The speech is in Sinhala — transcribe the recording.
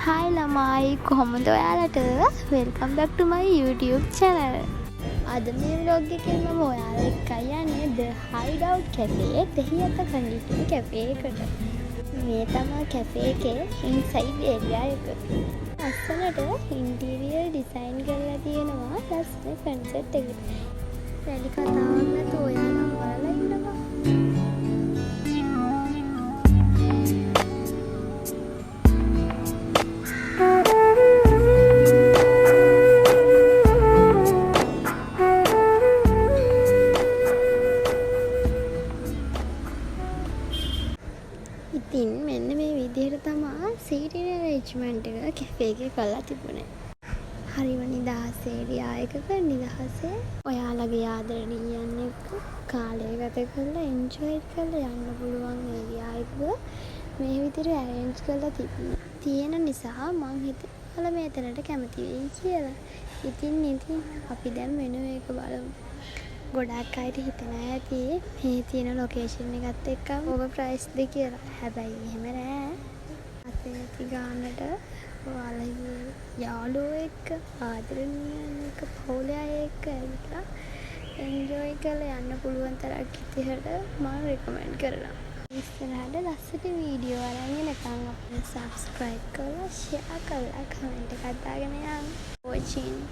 Hi ළමයි කොහොමද ඔයාලට? Welcome back to my YouTube channel. අද මේ vlog එකෙන් මම ඔයාලා එක්කයි යන්නේ The Hideout Cafe Dehiattha condition cafe එකට. මේ තමයි කැෆේ එකේ ඉන්සයිඩ් ඒරියා එක. අස්සනට ඉන්ටීරියර් ඩිසයින් කරලා තියෙනවා ලස්සන කන්සෙප්ට් එකකට. වැඩි කතාවක් නැතුව ඔයාලා බලලා ඉන්නවා. ඉතින් මෙන්න මේ විදිහට තමයි සීටින් ඇරේන්ජ්මන්ට් එක කැෆේ එකේ කරලා තිබුණේ. හරිම නිදහස් ඒරියා එකක නිදහසේ ඔයාලගේ ආදරණීයයන් එක්ක කාලය ගත කරලා එන්ජොයි කරලා යන්න පුළුවන් ඒරියා එක මේ විදිහට ඇරේන්ජ් කරලා තියෙන නිසා මං හිතුවා ඔයාලා මේතනට කැමති වෙයි කියලා. ඉතින් අපි දැන් මෙනු එක බලමු. ගොඩක් අයට හිතන ඇති මේ තියෙන ලොකේෂන් එකත් එක්කම ඕවර් ප්‍රයිස්ද කියලා. හැබැයි එහෙම නෑ. අපේ ඇති ගානට ඔයාලගේ යාළුවෝ එක්ක ආදරණීයයන් එක්ක පවුලේ අය එක්ක ඇවිල්ලා එන්ජොයි කරලා යන්න පුළුවන් තරක් විදිහට මම රෙකමන්ඩ් කරනවා. ඉස්සරහට ලස්සට වීඩියෝ අරන් එනකන් අපිට subscribe කරලා share කරලා comment එකක් දාගෙන යන්න. watching